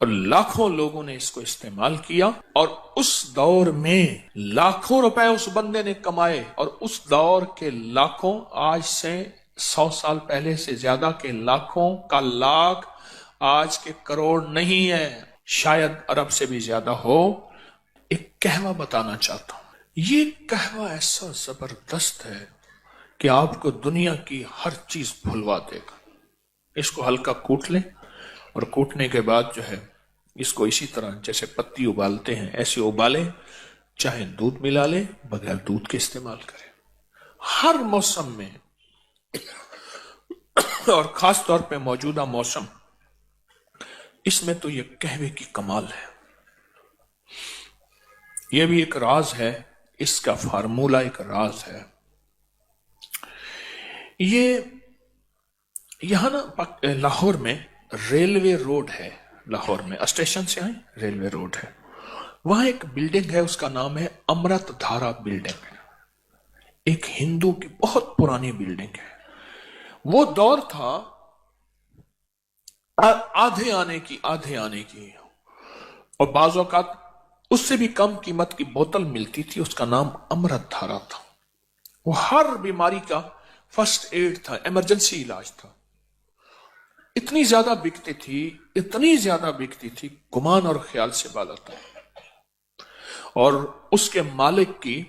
اور لاکھوں لوگوں نے اس کو استعمال کیا، اور اس دور میں لاکھوں روپے اس بندے نے کمائے، اور اس دور کے لاکھوں، آج سے 100 سال پہلے سے زیادہ کے لاکھوں کا لاکھ آج کے کروڑ نہیں ہے، شاید ارب سے بھی زیادہ ہو۔ ایک قہوہ بتانا چاہتا ہوں، یہ قہوہ ایسا زبردست ہے کہ آپ کو دنیا کی ہر چیز بھلوا دے گا۔ اس کو ہلکا کوٹ لیں، اور کوٹنے کے بعد جو ہے اس کو اسی طرح جیسے پتی ابالتے ہیں ایسے ابالیں، چاہے دودھ ملا لیں، بغیر دودھ کے استعمال کریں ہر موسم میں، اور خاص طور پہ موجودہ موسم، اس میں تو یہ قہوے کی کمال ہے۔ یہ بھی ایک راز ہے، اس کا فارمولہ ایک راز ہے۔ یہ یہاں نا لاہور میں ریلوے روڈ ہے، لاہور میں اسٹیشن سے آئیں ریلوے روڈ ہے، وہاں ایک بلڈنگ ہے، اس کا نام ہے امرت دھارا بلڈنگ، ایک ہندو کی بہت پرانی بلڈنگ ہے۔ وہ دور تھا آدھے آنے کی، اور بعض اوقات اس سے بھی کم قیمت کی بوتل ملتی تھی، اس کا نام امرت دھارا تھا۔ وہ ہر بیماری کا فرسٹ ایڈ تھا، ایمرجنسی علاج تھا۔ اتنی زیادہ بکتی تھی، گمان اور خیال سے بالا تھا۔ اور اس کے مالک کی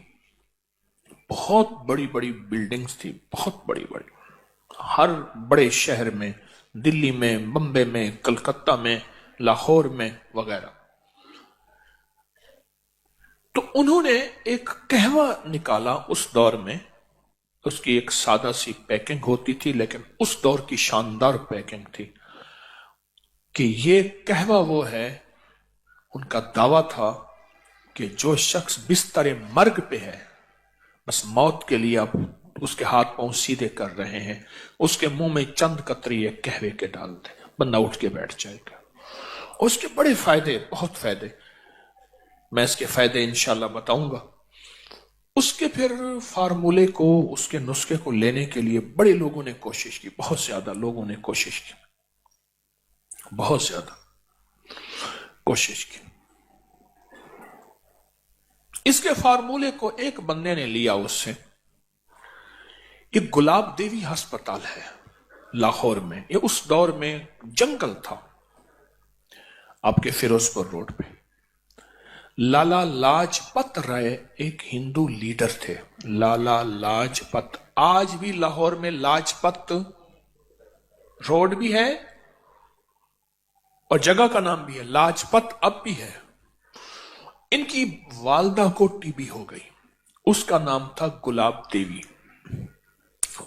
بہت بڑی بڑی بلڈنگز تھی، بہت بڑی بڑی، ہر بڑے شہر میں، دلی میں، بمبے میں، کلکتہ میں، لاہور میں وغیرہ۔ تو انہوں نے ایک قہوہ نکالا اس دور میں، اس کی ایک سادہ سی پیکنگ ہوتی تھی، لیکن اس دور کی شاندار پیکنگ تھی کہ یہ قہوہ وہ ہے، ان کا دعویٰ تھا کہ جو شخص بستر مرگ پہ ہے، بس موت کے لیے اب اس کے ہاتھ پاؤں سیدھے کر رہے ہیں، اس کے منہ میں چند قطرے قہوے کے ڈال دیں، بندہ اٹھ کے بیٹھ جائے گا۔ اور اس کے بڑے فائدے، بہت فائدے، میں اس کے فائدے انشاءاللہ بتاؤں گا۔ اس کے پھر فارمولے کو، اس کے نسخے کو لینے کے لیے بڑے لوگوں نے کوشش کی، بہت زیادہ لوگوں نے کوشش کی، بہت زیادہ کوشش کی۔ اس کے فارمولے کو ایک بندے نے لیا اس سے، یہ گلاب دیوی ہسپتال ہے لاہور میں، یہ اس دور میں جنگل تھا، آپ کے فیروز پور روڈ پہ۔ لالا لاجپت رائے ایک ہندو لیڈر تھے، لالا لاجپت، آج بھی لاہور میں لاجپت روڈ بھی ہے اور جگہ کا نام بھی ہے، لاجپت اب بھی ہے۔ ان کی والدہ کو ٹی بی ہو گئی، اس کا نام تھا گلاب دیوی،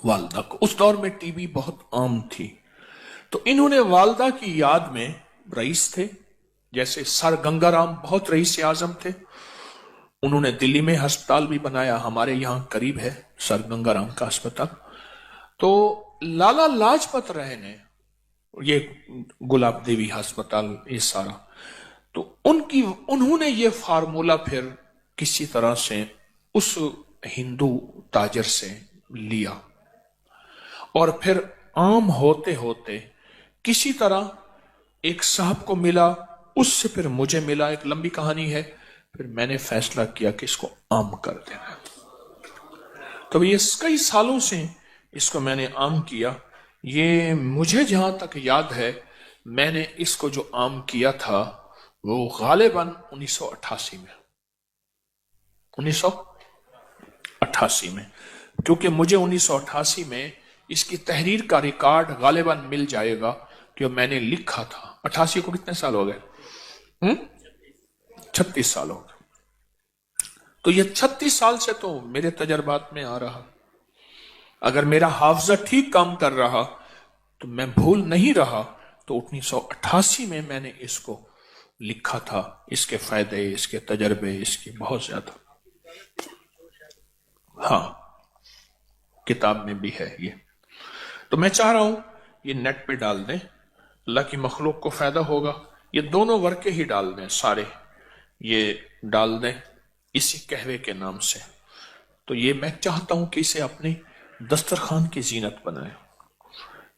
والدہ کو، اس دور میں ٹی بی بہت عام تھی۔ تو انہوں نے والدہ کی یاد میں، رئیس تھے جیسے سر گنگا رام بہت رئیس اعظم تھے، انہوں نے دلی میں ہسپتال بھی بنایا، ہمارے یہاں قریب ہے سر گنگا رام کا ہسپتال۔ تو لالا لاجپت رائے نے یہ گلاب دیوی ہسپتال، یہ سارا، تو انہوں نے یہ فارمولہ پھر کسی طرح سے اس ہندو تاجر سے لیا، اور پھر عام ہوتے ہوتے کسی طرح ایک صاحب کو ملا، اس سے پھر مجھے ملا، ایک لمبی کہانی ہے، پھر میں نے فیصلہ کیا کہ اس کو عام کر دینا۔ تو یہ کئی سالوں سے اس کو میں نے عام کیا۔ یہ مجھے جہاں تک یاد ہے، میں نے اس کو جو عام کیا تھا وہ غالباً 1988 میں، 1988 میں، کیونکہ مجھے 1988 میں اس کی تحریر کا ریکارڈ غالباً مل جائے گا کہ میں نے لکھا تھا۔ 88 کو کتنے سال ہو گئے؟ 36 سال ہو گئے۔ تو یہ 36 سال سے تو میرے تجربات میں آ رہا، اگر میرا حافظہ ٹھیک کام کر رہا تو میں بھول نہیں رہا، تو 1988 میں نے اس کو لکھا تھا، اس کے فائدے، اس کے تجربے، اس کی بہت زیادہ، ہاں کتاب میں بھی ہے یہ۔ تو میں چاہ رہا ہوں یہ نیٹ پہ ڈال دیں، اللہ کی مخلوق کو فائدہ ہوگا، یہ دونوں ورقے ہی ڈال دیں، سارے یہ ڈال دیں اسی قہوے کے نام سے۔ تو یہ میں چاہتا ہوں کہ اسے اپنی دسترخوان کی زینت بنائیں۔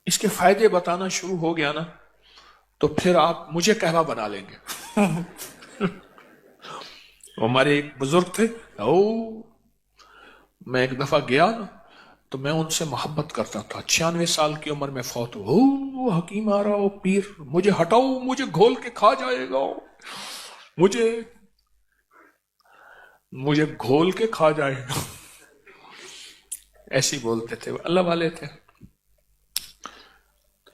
اس کے فائدے بتانا شروع ہو گیا نا، تو پھر آپ مجھے قہوہ بنا لیں گے۔ ہمارے ایک بزرگ تھے، میں ایک دفعہ گیا نا تو میں ان سے محبت کرتا تھا، 96 سال کی عمر میں فوت ہو، حکیم آ رہا ہو، پیر مجھے ہٹاؤ، مجھے گھول کے کھا جائے گا، مجھے گھول کے کھا جائے گا، ایسی بولتے تھے، اللہ والے تھے۔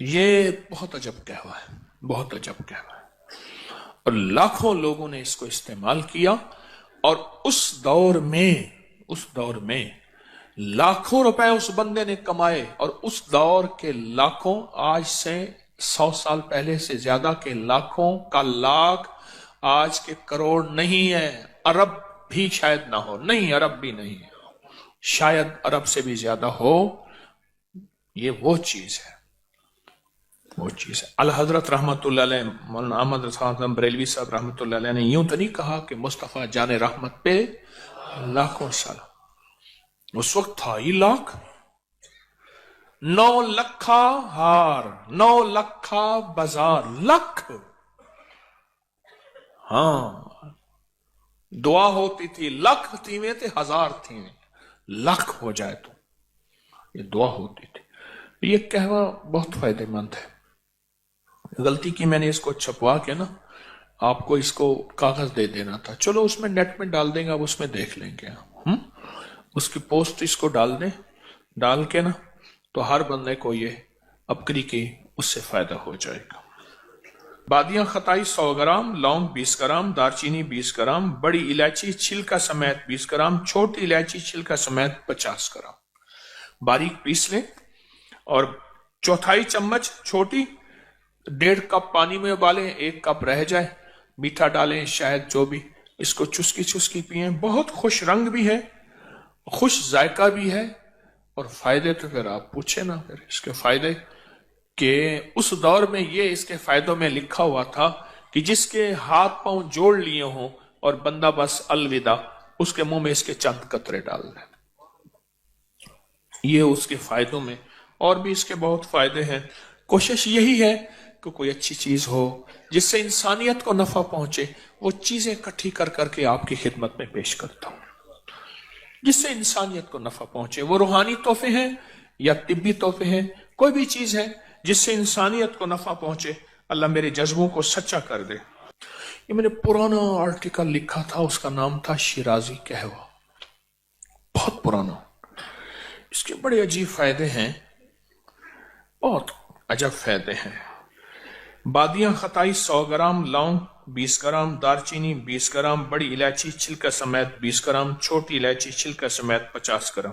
یہ بہت عجب قہوہ ہے، بہت عجب قہوہ ہے، اور لاکھوں لوگوں نے اس کو استعمال کیا، اور اس دور میں لاکھوں روپے اس بندے نے کمائے، اور اس دور کے لاکھوں، آج سے 100 سال پہلے سے زیادہ کے لاکھوں کا لاکھ آج کے کروڑ نہیں ہے، ارب بھی شاید نہ ہو، نہیں عرب بھی نہیں ہے، شاید عرب سے بھی زیادہ ہو۔ یہ وہ چیز ہے، وہ چیز ہے۔ الحضرت رحمت اللہ علیہ، مولانا احمد رضا بریلوی صاحب رحمت اللہ علیہ نے یوں تو نہیں کہا کہ مصطفیٰ جان رحمت پہ لاکھوں سلام، اس وقت تھا ہی لاکھ، 9 لکھا ہار، 9 لکھا بازار، لکھ، ہاں دعا ہوتی تھی، لکھ تھیویں تے ہزار تھیویں، لکھ ہو جائے تو یہ دعا ہوتی تھی۔ یہ قہوہ بہت فائدہ مند ہے۔ غلطی کی میں نے اس کو چھپوا کے نا آپ کو اس کو کاغذ دے دینا تھا، چلو اس میں نیٹ میں ڈال دیں گے، اب اس میں دیکھ لیں گے، اس کی پوسٹ اس کو ڈال دیں، ڈال کے نا تو ہر بندے کو یہ اپکری کی اس سے فائدہ ہو جائے گا۔ بادیاں خطائی 100 گرام، لونگ 20 گرام، دارچینی 20 گرام، بڑی الائچی چھلکا سمیت 20 گرام، چھوٹی الائچی چھلکا سمیت 50 گرام باریک پیس لیں، اور 1/4 چمچ چھوٹی 1.5 کپ پانی میں ابالیں، 1 کپ رہ جائے، میٹھا ڈالیں، شاید جو بھی، اس کو چسکی چسکی پئیں، بہت خوش رنگ بھی ہے، خوش ذائقہ بھی ہے، اور فائدے تو پھر آپ پوچھیں نا، پھر اس کے فائدے کہ اس دور میں یہ اس کے فائدوں میں لکھا ہوا تھا کہ جس کے ہاتھ پاؤں جوڑ لیے ہوں اور بندہ بس الوداع، اس کے منہ میں اس کے چند قطرے ڈال دیں، یہ اس کے فائدوں میں، اور بھی اس کے بہت فائدے ہیں۔ کوشش یہی ہے کہ کوئی اچھی چیز ہو جس سے انسانیت کو نفع پہنچے، وہ چیزیں اکٹھی کر کر کے آپ کی خدمت میں پیش کرتا ہوں، جس سے انسانیت کو نفع پہنچے، وہ روحانی تحفے ہیں یا طبی تحفے ہیں، کوئی بھی چیز ہے جس سے انسانیت کو نفع پہنچے، اللہ میرے جذبوں کو سچا کر دے۔ یہ میں نے پرانا آرٹیکل لکھا تھا، اس کا نام تھا شیرازی قہوہ، بہت پرانا، اس کے بڑے عجیب فائدے ہیں، بہت عجب فائدے ہیں۔ بادیاں خطائی 100 گرام، لونگ 20 گرام، دارچینی 20 گرام، بڑی الائچی چھلکا سمیت 20 گرام، چھوٹی الائچی چھلکا سمیت 50 گرام۔